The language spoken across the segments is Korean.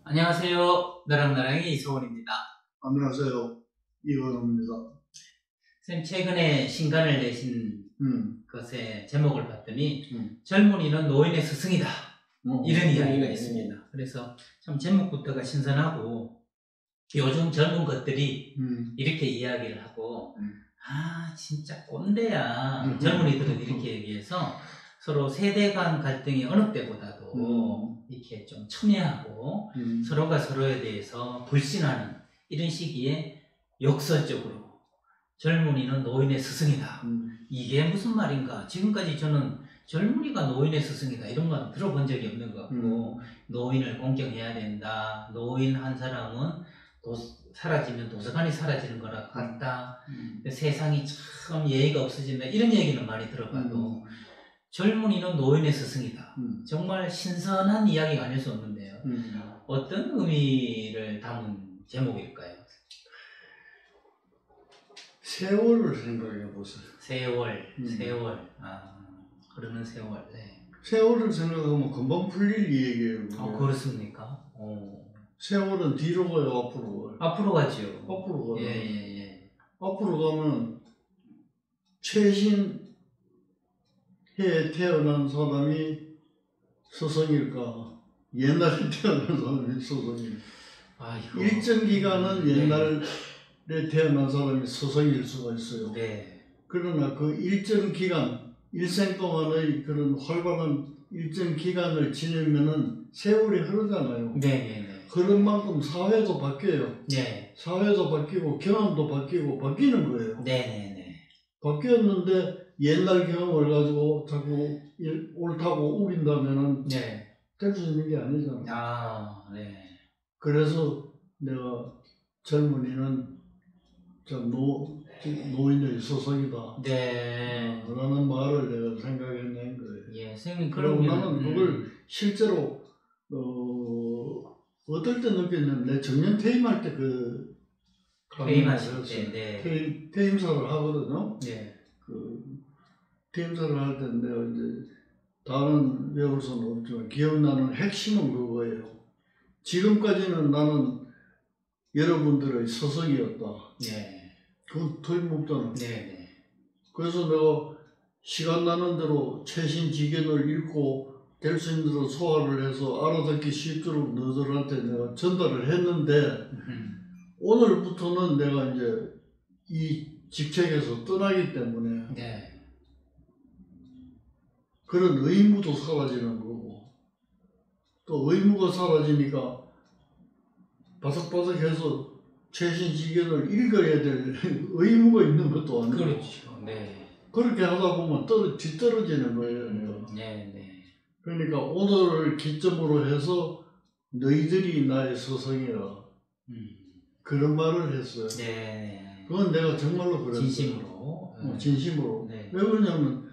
안녕하세요. 나랑나랑의 이소원입니다. 안녕하세요. 이건호입니다. 선생님, 최근에 신간을 내신 것의 제목을 봤더니 젊은이는 노인의 스승이다. 이런 이야기가 있습니다. 그래서 참 제목부터가 신선하고 요즘 젊은 것들이 이렇게 이야기를 하고 아 진짜 꼰대야. 젊은이들은 이렇게 얘기해서 서로 세대 간 갈등이 어느 때보다도 이렇게 좀 첨예하고 서로가 서로에 대해서 불신하는 이런 시기에 역설적으로 젊은이는 노인의 스승이다. 이게 무슨 말인가? 지금까지 저는 젊은이가 노인의 스승이다 이런 건 들어본 적이 없는 것 같고 노인을 공경해야 된다. 노인 한 사람은 사라지면 도서관이 사라지는 거랑 같다. 세상이 참 예의가 없어진다. 이런 얘기는 많이 들어봐도 젊은이는 노인의 스승이다. 정말 신선한 이야기가 아닐 수 없는데요. 어떤 의미를 담은 제목일까요? 세월을 생각해 보세요. 세월. 흐르는 세월. 네. 세월을 생각하면 금방 풀릴 얘기예요. 그렇습니까? 세월은 뒤로 가요, 앞으로 가요? 앞으로 가죠. 앞으로 가요. 예. 앞으로 가면 최신 해에 태어난 사람이 스승일까? 옛날에 태어난 사람이 스승일까? 일정 기간은 옛날에 태어난 사람이 스승일 수가 있어요. 네. 그러나 그 일정 기간, 일생 동안의 그런 활발한 일정 기간을 지내면은 세월이 흐르잖아요. 네. 그런 만큼 사회도 바뀌어요. 네. 사회도 바뀌고 경험도 바뀌고 바뀌는 거예요. 네. 바뀌었는데 옛날 경험을 가지고 자꾸 옳다고 우긴다면은 될 수 있는 게 아니잖아. 네. 그래서 내가 젊은이는 참 노인의 스승이다. 네. 라는 말을 내가 생각해낸 거예요. 예, 선생님 그리고 나는 그걸 실제로 어떨 때 느꼈냐면 내 정년 퇴임할 때 퇴임하실 때, 퇴임사를 하거든요. 네. 퇴임사를 할 때 내가 이제 다른 외울 수는 없지만 기억나는 핵심은 그거예요. 지금까지는 나는 여러분들의 스승이었다. 네. 그건 틀림없잖아. 네. 그래서 내가 시간 나는 대로 최신지견을 읽고 될 수 있는 대로 소화를 해서 알아듣기 쉽도록 너희들한테 내가 전달을 했는데 오늘부터는 내가 이제 이 직책에서 떠나기 때문에 그런 의무도 사라지는 거고 또 의무가 사라지니까 바삭바삭해서 최신지견을 읽어야 될 의무가 있는 것도 아니고 그렇죠. 네. 그렇게 하다 보면 뒤떨어지는 거예요. 내가. 네. 그러니까 오늘을 기점으로 해서 너희들이 나의 스승이라 그런 말을 했어요. 네. 그건 내가 정말로 그랬어요. 진심으로. 진심으로. 네. 왜 그러냐면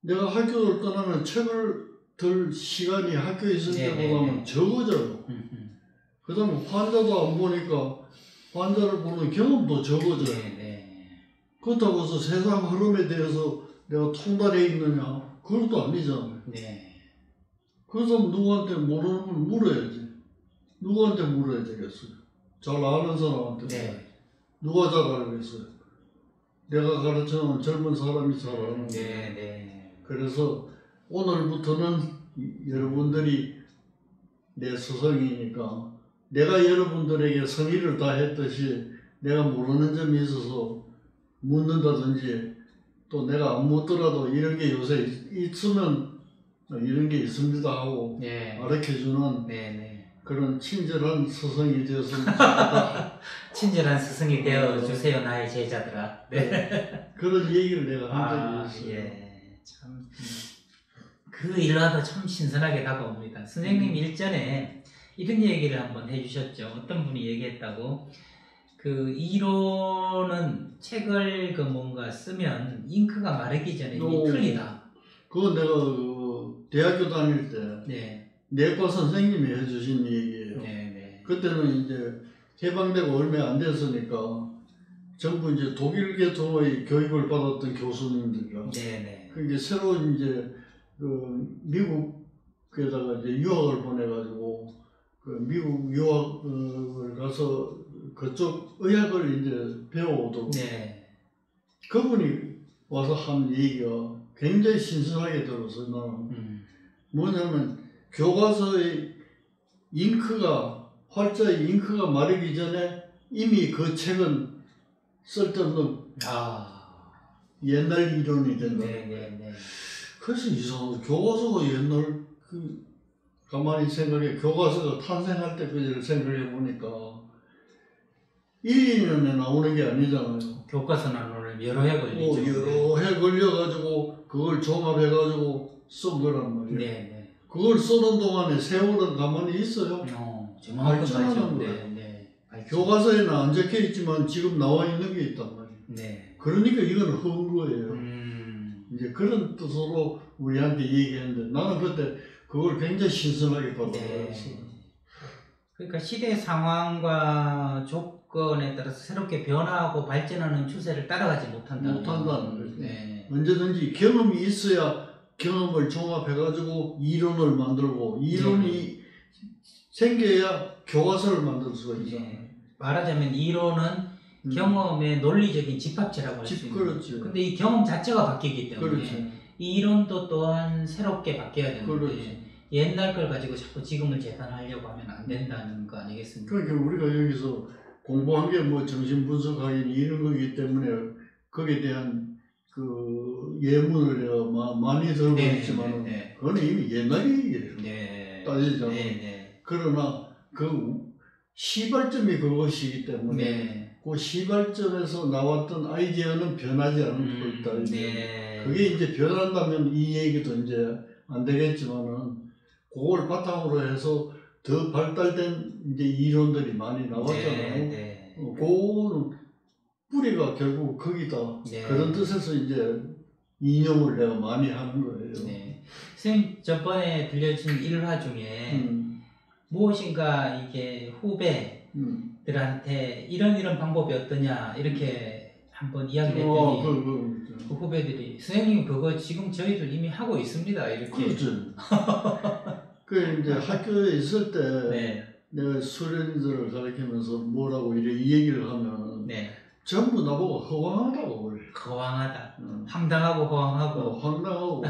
내가 학교를 떠나면 책을 들 시간이 학교에 있을 때보다는 적어져요. 그 다음에 환자도 안 보니까 환자를 보는 경험도 적어져요. 그렇다고 해서 세상 흐름에 대해서 내가 통달해 있느냐? 그것도 아니잖아요. 그래서 누구한테 모르는 걸 물어야지. 누구한테 물어야 되겠어요? 잘 아는 사람한테. 누가 잘 알겠어요? 내가 가르쳐놓은 젊은 사람이 잘 아는 거예요. 그래서 오늘부터는 여러분들이 내 스승이니까 내가 여러분들에게 성의를 다했듯이 내가 모르는 점이 있어서 묻는다든지 또 내가 안 묻더라도 이런 게 요새 있으면 이런 게 있습니다 하고 가르쳐주는 그런 친절한 스승이 되었으면 좋겠다. 친절한 스승이 되어주세요 나의 제자들아. 그런 얘기를 내가 한 적이 있어요. 참 그 일화도 참 신선하게 다가옵니다. 선생님 일전에 이런 얘기를 한번 해주셨죠. 어떤 분이 얘기했다고 그 이론은 책을 뭔가 쓰면 잉크가 마르기 전에 이미 틀리다. 그건 내가 대학교 다닐 때 내과 선생님이 해주신 얘기예요. 그때는 이제 해방되고 얼마 안 됐으니까 전부 이제 독일 계통의 교육을 받았던 교수님들이라. 그게 새로 이제 미국에다가 이제 유학을 보내가지고 그 미국 유학을 가서 그쪽 의학을 이제 배워오도록 네. 그분이 와서 한 얘기가 굉장히 신선하게 들어서 나는 뭐냐면 교과서의 활자의 잉크가 마르기 전에 이미 그 책은 쓸데없는 옛날 이론이 된다. 네. 그래서 이상하다. 교과서가 옛날 가만히 생각해 교과서가 탄생할 때 그걸 생각해 보니까 1, 2년에 나오는 게 아니잖아요. 교과서 나오는 여러 해 걸리죠. 여러 해 걸려가지고 그걸 종합해가지고 쓴 거란 말이에요. 네. 그걸 쓰는 동안에 세월은 가만히 있어요. 발전하는 거예요. 교과서에는 안 적혀 있지만 지금 나와 있는 게 있단 말이에요. 네. 그러니까 이건 허운 거예요. 이제 그런 뜻으로 우리한테 얘기했는데 나는 그때 그걸 굉장히 신선하게 받아들였어요. 그러니까 시대 상황과 조건에 따라서 새롭게 변화하고 발전하는 추세를 따라가지 못한다는 거죠. 네. 언제든지 경험이 있어야 경험을 종합해가지고 이론을 만들고 이론이 생겨야 교과서를 만들 수가 있잖아요. 말하자면 이론은 경험의 논리적인 집합체라고 할 수 있는 그렇죠. 근데 이 경험 자체가 바뀌기 때문에 그렇죠. 이 이론도 또한 새롭게 바뀌어야 되는데 그렇죠. 옛날 걸 가지고 자꾸 지금을 재단하려고 하면 안 된다는 거 아니겠습니까? 그러니까 우리가 여기서 공부한 게 뭐 정신분석학이니 이런 거기 때문에 거기에 대한 그 예문을 내가 많이 들고 있지만 그건 이미 옛날 얘기예요. 따지자면. 그러나 그 시발점이 그것이기 때문에 그 시발점에서 나왔던 아이디어는 변하지 않을 거 있다. 그게 이제 변한다면 이 얘기도 이제 안 되겠지만은 그걸 바탕으로 해서 더 발달된 이제 이론들이 많이 나왔잖아요. 그거는 뿌리가 결국 거기다. 그런 뜻에서 이제 인용을 내가 많이 하는 거예요. 선생님 저번에 들려준 일화 중에 무엇인가 이게 후배들한테 이런 방법이 어떠냐 이렇게 한번 이야기를 했더니 그 후배들이 선생님 그거 지금 저희들 이미 하고 있습니다 이렇게. 그렇죠. 그 이제 학교에 있을 때 내가 수련들을 가르치면서 뭐라고 이 얘기를 하면 전부 나보고 허황하다고 그래. 허황하다. 황당하고 허황하고. 황당하고.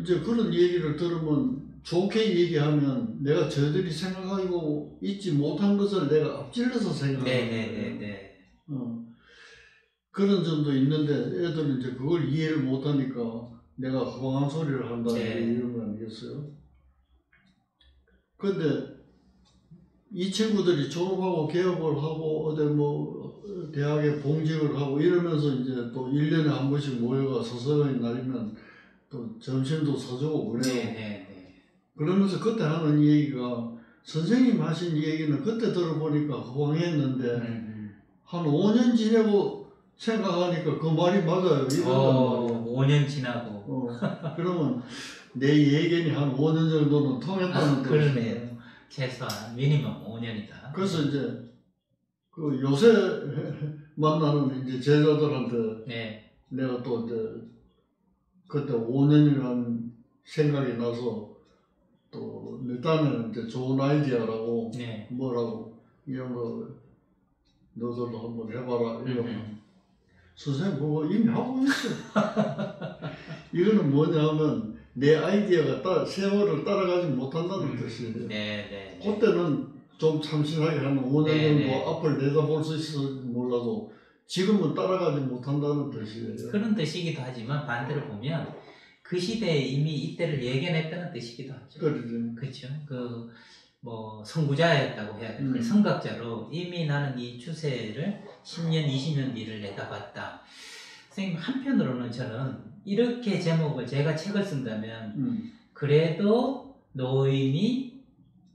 이제 그런 얘기를 들으면 좋게 얘기하면 내가 저들이 생각하고 있지 못한 것을 내가 앞질러서 생각하는 거예요. 그런 점도 있는데 애들은 이제 그걸 이해를 못하니까 내가 허황한 소리를 한다 이런 거 아니겠어요? 근데 이 친구들이 졸업하고 개업을 하고 어디 뭐 대학에 봉직을 하고 이러면서 이제 또 1년에 한 번씩 모여가 서서히 날이면 또 점심도 사주고 그래요. 그러면서 그때 하는 얘기가 선생님 하신 얘기는 그때 들어보니까 허황했는데 한 5년 지내고 생각하니까 그 말이 맞아요. 이런단 말이에요. 5년 지나고. 그러면 내 예견이 한 5년 정도는 통했다는 뜻이에요. 그러네요. 최소한 미니멈 5년이다. 그래서 이제 그 요새 만나는 이제 제자들한테 내가 또 이제 그때 5년이라는 생각이 나서 또 내 딴에는 이제 좋은 아이디어라고 뭐라고 이런 거 너들도 한번 해봐라 이러면 선생님 그거 이미 하고 있어. 이거는 뭐냐면 내 아이디어가 정세월을 따라가지 못한다는 뜻이에요. 그때는 좀 참신하게 한 5년 정도 앞을 내다볼 수 있을지 몰라도 지금은 따라가지 못한다는 뜻이에요. 그런 뜻이기도 하지만 반대로 보면 그 시대에 이미 이때를 예견했다는 뜻이기도 하죠. 그렇죠. 그 뭐 선구자였다고 해야 될까요? 선각자로 이미 나는 이 추세를 10년, 20년 뒤를 내다봤다. 선생님 한편으로는 저는 이렇게 제목을 제가 책을 쓴다면 그래도 노인이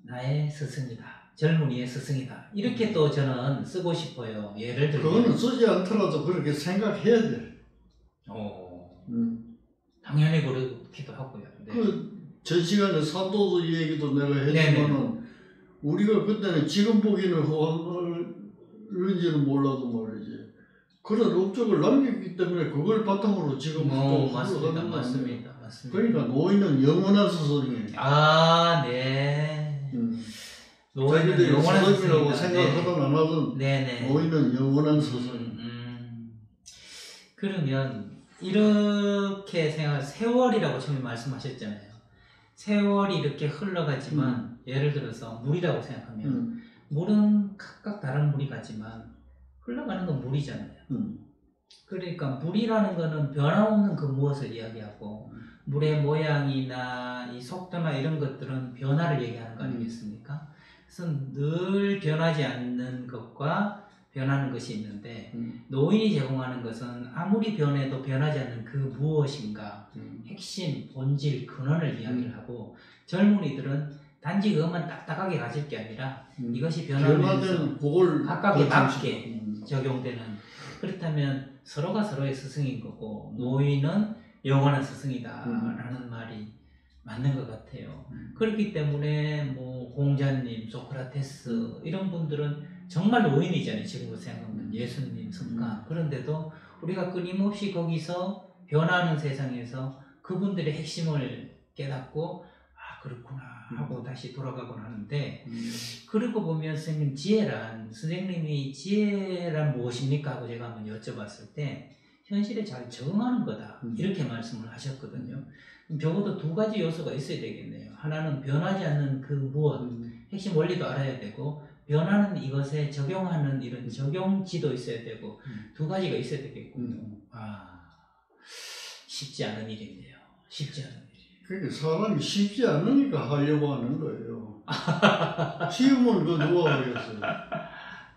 나의 스승이다. 젊은이의 스승이다. 이렇게 또 저는 쓰고 싶어요. 예를 들면 그거는 쓰지 않더라도 그렇게 생각해야 돼. 당연히 그렇기도 하고요. 그 전 시간에 사도도 얘기도 내가 했지만은 우리가 그때는 지금 보기는 허황한지는 몰라도 말이지. 그런 업적을 남겼기 때문에 그걸 바탕으로 지금 또 맞습니다. 맞습니다. 그러니까 노인은 영원한 스승이에요. 아, 네. 자기들이 스승이라고 생각하든 안 하든 네네. 노인은 영원한 스승. 그러면 이렇게 생각, 세월이라고 처음에 말씀하셨잖아요. 세월이 이렇게 흘러가지만 예를 들어서 물이라고 생각하면 물은 각각 다른 물이 같지만 흘러가는 건 물이잖아요. 그러니까 물이라는 거는 변함없는 그 무엇을 이야기하고 물의 모양이나 이 속도나 이런 것들은 변화를 얘기하는 거 아니겠습니까? 그래서 늘 변하지 않는 것과 변하는 것이 있는데 노인이 제공하는 것은 아무리 변해도 변하지 않는 그 무엇인가 핵심, 본질, 근원을 이야기를 하고 젊은이들은 단지 그것만 딱딱하게 가질 게 아니라 이것이 변하면서 각각에 맞게 적용되는, 그렇다면 서로가 서로의 스승인 거고 노인은 영원한 스승이다 라는 말이 맞는 것 같아요. 그렇기 때문에 뭐 공자님, 소크라테스 이런 분들은 정말 노인이잖아요. 지금으로 생각하면 예수님, 석가. 그런데도 우리가 끊임없이 거기서 변하는 세상에서 그분들의 핵심을 깨닫고 아 그렇구나 하고 다시 돌아가곤 하는데 그러고 보면 선생님이 지혜란 무엇입니까? 하고 제가 한번 여쭤봤을 때 현실에 잘 적응하는 거다 이렇게 말씀을 하셨거든요. 적어도 두 가지 요소가 있어야 되겠네요. 하나는 변하지 않는 그 무엇, 핵심 원리도 알아야 되고 변하는 이것에 적용하는 이런 적용지도 있어야 되고 두 가지가 있어야 되겠군요. 아, 쉽지 않은 일인데요. 쉽지 않은 일이에요. 그러니까 사람이 쉽지 않으니까 하려고 하는 거예요. 쉬우면 그 누가 하겠어요.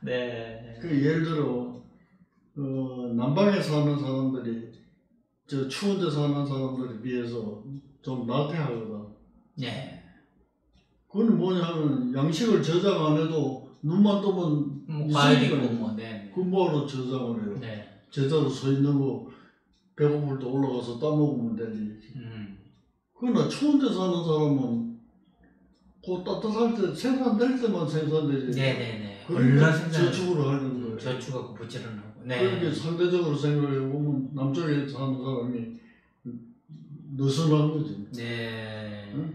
네. 그 예를 들어 남방에 사는 사람들이 저 추운 데 사는 사람들에 비해서 좀 나태하거든. 네. 그건 뭐냐면 양식을 저장 안 해도 눈만 뜨면 과일 있고 뭐, 네. 금방으로 저장을 해요. 네. 제자로 서 있는 거 배고플 때 올라가서 따먹으면 되지. 그러나 추운 데 사는 사람은 그 따뜻할 때 생산될 때만 생산되지. 네네네. 그러니까 저축을 하는 거예요. 저축하고 부지런하고. 네. 그렇게 상대적으로 생각해 보면 남쪽에 사는 사람이 느슨한 거지. 네. 응?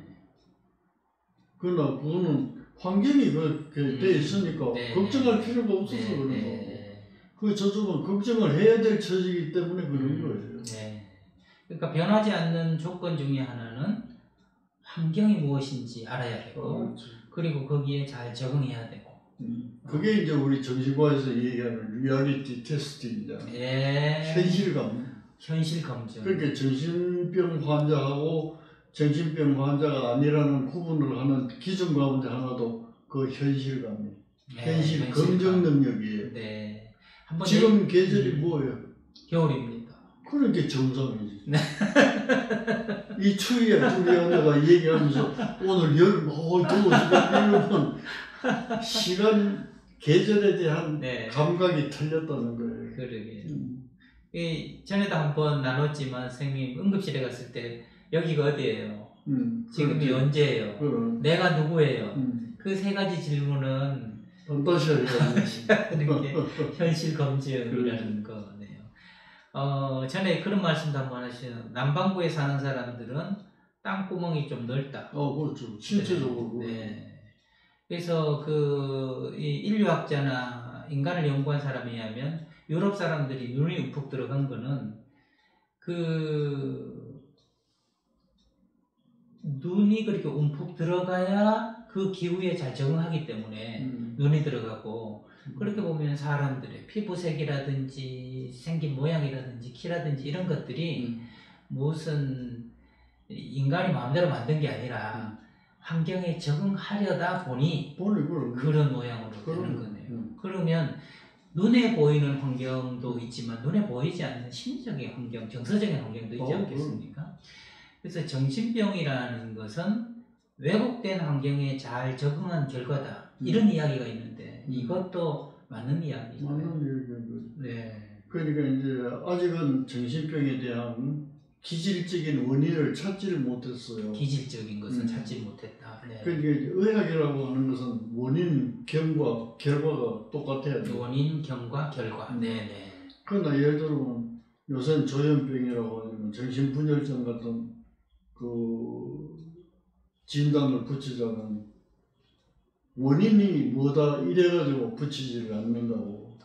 그러나 그거는 환경이 그렇게 돼 있으니까 네. 걱정할 필요가 없어서 그런 거고. 그 저쪽은 걱정을 해야 될 처지이기 때문에 그런 거예요. 네. 그러니까 변하지 않는 조건 중에 하나는 환경이 무엇인지 알아야 되고 그리고 거기에 잘 적응해야 되고 그게 이제 우리 정신과에서 얘기하는 리얼리티 테스트입니다. 예. 현실 검증. 그러니까 정신병 환자하고 정신병 환자가 아니라는 구분을 하는 기준 가운데 하나도 그 현실감이에요. 현실 검증 능력이에요. 네. 지금 계절이 뭐예요? 겨울입니다. 그러니까 정상이지. 네. 이 추위에 둘이 앉아가 얘기하면서 오늘 여름 더워 죽겠다 이러면 시간 계절에 대한 감각이 틀렸다는 거예요. 그러게요. 전에도 한번 나눴지만 선생님 응급실에 갔을 때 여기가 어디예요? 지금이 그렇지. 언제예요? 그럼. 내가 누구예요? 그 세 가지 질문은 다시 이렇게 현실 검증이라는 거네요. 전에 그런 말씀도 한번 하시죠. 남반구에 사는 사람들은 땅구멍이 좀 넓다. 그렇죠. 신체적으로. 네. 그래서 이 인류학자나 인간을 연구한 사람에 의하면 유럽 사람들이 눈이 움푹 들어간 거는 눈이 그렇게 움푹 들어가야 그 기후에 잘 적응하기 때문에 눈이 들어가고 그렇게 보면 사람들의 피부색이라든지 생긴 모양이라든지 키라든지 이런 것들이 무슨 인간이 마음대로 만든 게 아니라 환경에 적응하려다 보니 그런 모양으로 되는 거네요. 그러면 눈에 보이는 환경도 있지만 눈에 보이지 않는 심리적인 환경, 정서적인 환경도 있지 않겠습니까? 그래서 정신병이라는 것은 왜곡된 환경에 잘 적응한 결과다. 이런 이야기가 있는데 이것도 맞는 이야기인가요? 맞는 이야기인 거죠. 네. 그러니까 이제 아직은 정신병에 대한 기질적인 원인을 찾지를 못했어요. 기질적인 것은 찾지 못했다. 네. 그러니까 의학이라고 하는 것은 원인, 경과, 결과가 똑같아야 돼요. 원인, 경과, 결과. 네네. 그러나 예를 들면 요새는 조현병이라고 하면 정신분열증 같은 그 진단을 붙이자면 원인이 뭐다 이래가지고 붙이지를 않는다고.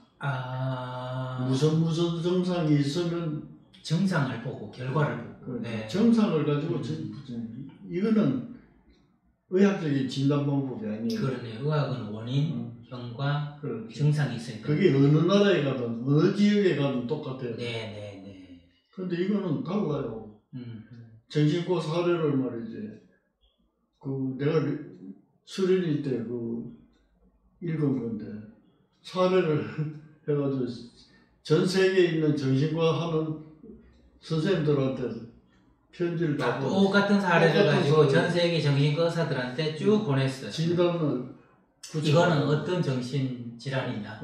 무슨 증상이 있으면 증상을 보고 결과를 보고. 네. 증상을 가지고 이거는 의학적인 진단 방법이 아니에요. 그러네요. 의학은 원인, 경과, 그렇지. 증상이 있으니까. 그게 어느 나라에 가든 어느 지역에 가든 똑같아요. 네네네. 근데 이거는 달라요. 정신과 사례를 말이지. 그 내가 수련회 때 그 읽은 건데 사례를 해가지고 전 세계에 있는 정신과 하는 선생님들한테 편지를 다 똑같은 사례를 가지고 전 세계 정신과 의사들한테 쭉 보냈어요. 진단을 이거는 어떤 정신 질환이냐.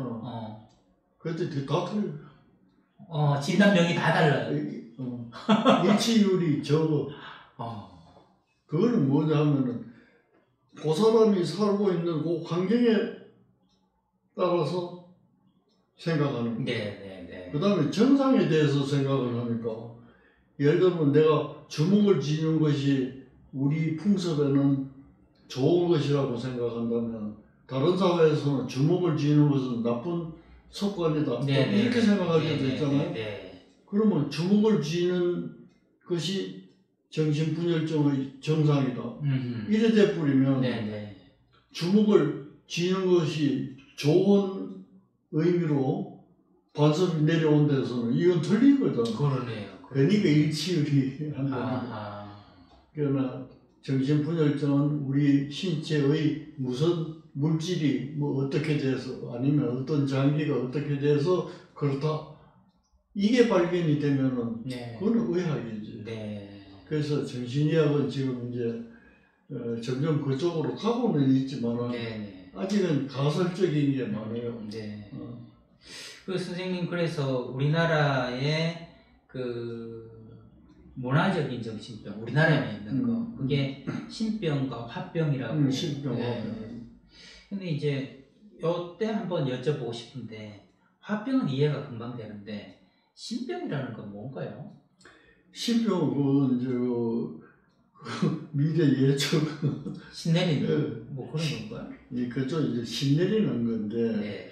그때 다 틀려. 진단명이 다 달라요. 일치율이 적어. 그거는 뭐냐 하면은 그 사람이 살고 있는 그 환경에 따라서 생각하는 거예요. 네. 그 다음에 정상에 대해서 생각을 하니까 예를 들면 내가 주먹을 쥐는 것이 우리 풍습에는 좋은 것이라고 생각한다면 다른 사회에서는 주먹을 쥐는 것은 나쁜 습관이다. 이렇게 생각할 때도 있잖아요. 그러면 주먹을 쥐는 것이 정신분열증의 정상이다. 이래 돼버리면 주먹을 쥐는 것이 좋은 의미로 반습이 내려온 데서는 이건 틀린 거잖아. 그러네요. 그러니까 일치율이 한다니까. 그러나 정신분열증은 우리 신체의 무슨 물질이 뭐 어떻게 돼서 아니면 어떤 장기가 어떻게 돼서 그렇다. 이게 발견이 되면은 그건 의학이지. 그래서 정신의학은 지금 이제 점점 그쪽으로 가고는 있지만 아직은 가설적인 게 많아요. 그 선생님 그래서 우리나라의 그 문화적인 정신병, 우리나라에 있는 거 그게 신병과 화병이라고. 신병. 근데 이제 요때 한번 여쭤보고 싶은데 화병은 이해가 금방 되는데 신병이라는 건 뭔가요? 신병은 이제 미래 예측 신내리는 뭐 그런 건가요? 그쪽 이제 신내리는 건데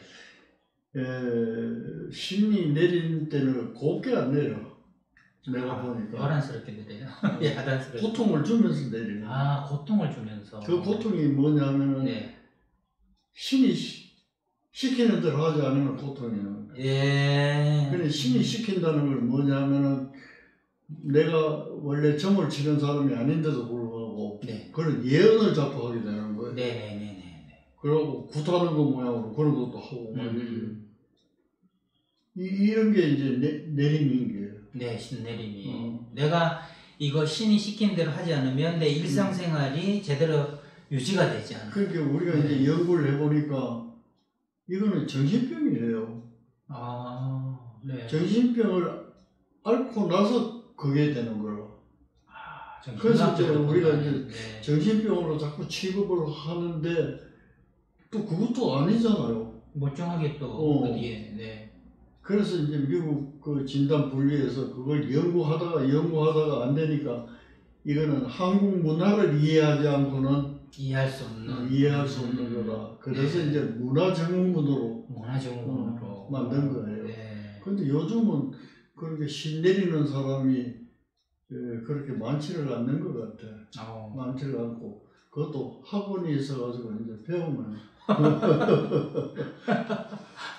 신이 내리는 때는 곱게 안 내려. 내가 보니까 요란스럽게 내려요. 야단스럽게. 고통을 주면서 내리는. 고통을 주면서. 그 고통이 뭐냐면은 신이 시키는 대로 하지 않으면 고통이에요. 근데 신이 시킨다는 걸 뭐냐면은 내가 원래 점을 치는 사람이 아닌데도 불구하고 그런 예언을 자꾸 하게 되는 거예요. 그리고 굿하는 거 모양으로 그런 것도 하고 말이지. 이런 게 이제 내림인 거예요. 신내림이. 내가 이거 신이 시킨 대로 하지 않으면 내 일상생활이 제대로 유지가 되지 않아. 그러니까 우리가 이제 연구를 해보니까 이거는 정신병이에요. 정신병을 앓고 나서 그게 되는 거라. 그래서 이제 우리가 이제 정신병으로 자꾸 취급을 하는데 또 그것도 아니잖아요. 멀쩡하게 또 그 뒤에. 그래서 이제 미국 그 진단 분리에서 그걸 연구하다가 안 되니까 이거는 한국 문화를 이해하지 않고는 이해할 수 없는 거다. 그래서 이제 문화증후군으로 만든 거예요. 근데 요즘은 그렇게 신 내리는 사람이 그렇게 많지를 않는 것 같아. 많지를 않고 그것도 학원이 있어가지고 이제 배우면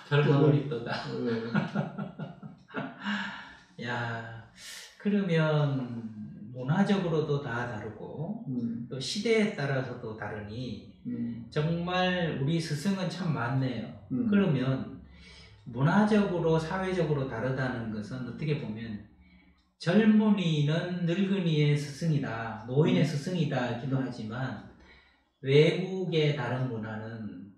별거리 또다. 야, 그러면 문화적으로도 다 다르고 또 시대에 따라서도 다르니 정말 우리 스승은 참 많네요. 그러면 문화적으로 사회적으로 다르다는 것은 어떻게 보면 젊은이는 늙은이의 스승이다, 노인의 스승이다기도 하지만 외국의 다른 문화는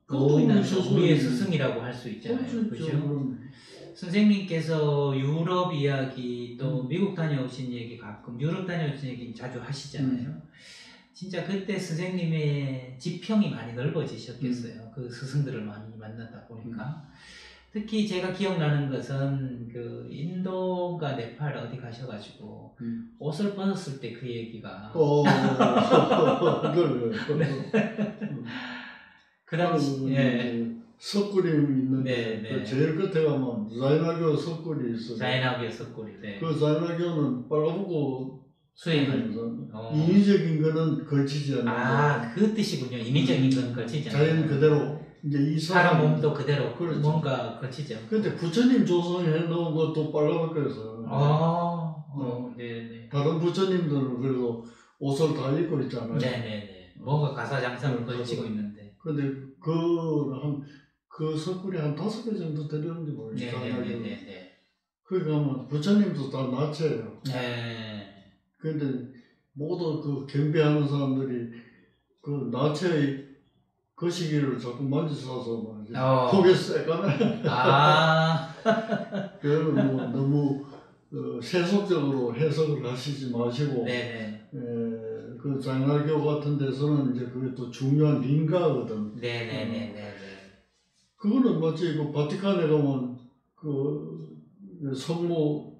노인은 우리의 스승이라고 할 수 있잖아요. 그렇죠? 선생님께서 유럽 이야기 또 미국 다녀오신 얘기 가끔 유럽 다녀오신 얘기 자주 하시잖아요. 진짜 그때 선생님의 지평이 많이 넓어지셨겠어요. 그 스승들을 많이 만났다 보니까. 특히 제가 기억나는 것은 그 인도가 네팔 어디 가셔가지고 옷을 벗었을 때 그 얘기가 그 당시 석굴이 있는데 그 제일 끝에 가면 자이나교 석굴이 있어요. 자이나교 석굴이. 네. 그 자이나교는 빨가벗고 수행을 인위적인 거는 걸치지 않는다. 그 뜻이군요. 인위적인 건 걸치지 않는다. 자연 그대로 이제 이 사람 몸도 그대로 그렇죠. 뭔가 걸치지 않고. 근데 부처님 조성해 놓은 것도 빨가벗겨서. 네네. 다른 부처님들은 그래도 옷을 다 입고 있잖아요. 네네네. 뭔가 가사장상을 걸치고 있는데. 근데 그 석굴이 한 5개 정도 되는지 모르겠어요. 네네네. 거기 가면 부처님도 다 나체예요. 네. 근데 모두 그 경배하는 사람들이 그 나체의 거시기를 자꾸 만지셔서 속에 새까매. 그거는 뭐 너무 세속적으로 해석을 하시지 마시고. 네네. 그 자이나교 같은 데서는 이제 그게 또 중요한 링가거든. 네네네네. 그거는 마치 그 바티칸에 가면 그 성모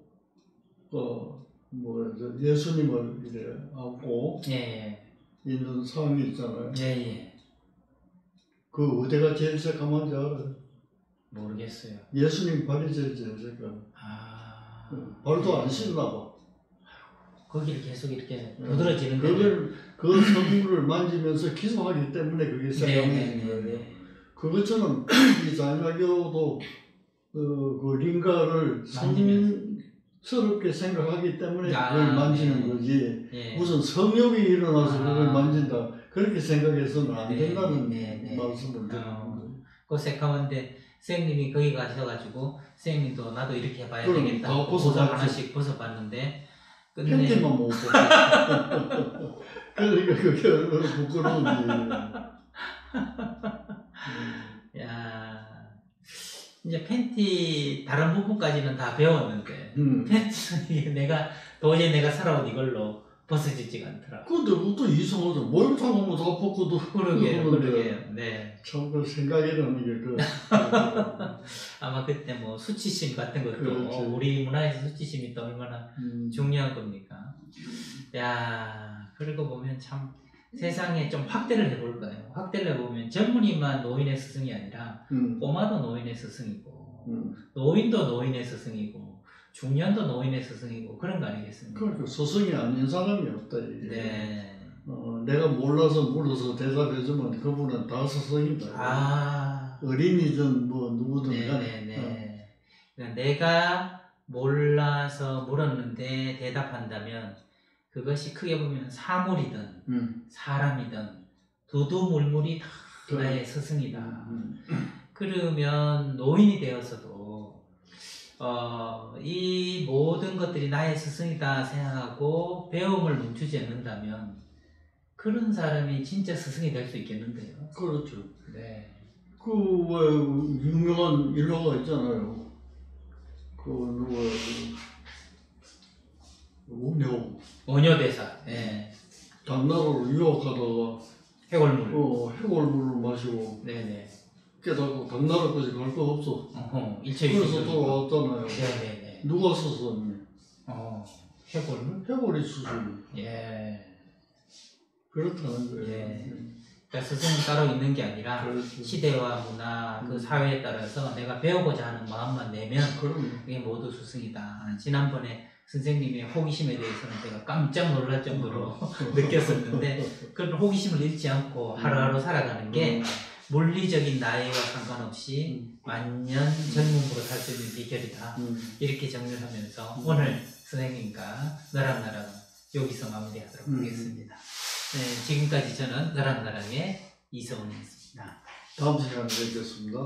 예수님을 이래 안고 있는 상이 있잖아요. 그 어디가 제일 새까만지 알아요? 모르겠어요. 예수님 발이 제일 새까만. 발도 안 씻나 봐. 거기를 계속 이렇게 부드러지는 그 성물을 만지면서 기도하기 때문에 그게 새까만 거예요. 그것처럼 이 자이나교도 그 링가를 성스럽게 생각하기 때문에 그걸 만지는 거지. 무슨 성욕이 일어나서 그걸 만진다 그렇게 생각해서는 안 된다는 말씀을 드리는 거예요. 그 새까만데 선생님이 거기 가셔가지고 선생님도 나도 이렇게 해봐야 되겠다. 옷을 하나씩 벗어봤는데 팬티만 못 벗어. 그러니까 그게 얼마나 부끄러운지. 야, 이제 팬티 다른 부분까지는 다 배웠는데 팬티는 내가 도저히 내가 살아온 이걸로 벗어지지가 않더라. 근데 그것도 이상하죠. 목욕탕 가면 다 벗고도 그러게요. 네. 참 그 생각이 나는 게 아마 그때 뭐 수치심 같은 것도 그렇지. 우리 문화에서 수치심이 또 얼마나 중요한 겁니까? 야, 그러고 보면 참 세상에 좀 확대를 해볼까요? 확대를 해보면 젊은이만 노인의 스승이 아니라 꼬마도 노인의 스승이고 노인도 노인의 스승이고 중년도 노인의 스승이고 그런 거 아니겠습니까? 그러니까 스승이 아닌 사람이 없다 이게. 네. 내가 몰라서 물어서 대답해주면 그분은 다 스승이다. 어린이든 뭐 누구든 간에. 그러니까 내가 몰라서 물었는데 대답한다면 그것이 크게 보면 사물이든 사람이든 두두물물이 다 나의 스승이다. 그러면 노인이 되어서도 이 모든 것들이 나의 스승이다 생각하고 배움을 멈추지 않는다면 그런 사람이 진짜 스승이 될 수 있겠는데요. 그렇죠. 네. 그 왜 유명한 일화가 있잖아요. 그 누가 원효대사. 네. 당나라로 유학하다가 해골물을 마시고. 네네. 깨닫고 당나라까지 갈 거 없어. 그래서 돌아왔잖아요. 네네네. 누가 썼었니? 해골물? 해골이 수술이. 예. 그렇다는 거예요. 그러니까 스승은 따로 있는 게 아니라 그렇죠. 시대와 문화, 그 사회에 따라서 내가 배우고자 하는 마음만 내면 그게 모두 스승이다. 지난번에 선생님의 호기심에 대해서는 제가 깜짝 놀랄 정도로 느꼈었는데 그런 호기심을 잃지 않고 하루하루 살아가는 게 물리적인 나이와 상관없이 만년 젊음으로 살 수 있는 비결이다. 이렇게 정리하면서 오늘 선생님과 너랑 나랑 여기서 마무리하도록 하겠습니다. 네, 지금까지 저는 너랑 나랑의 이성훈이었습니다. 다음 시간에 뵙겠습니다.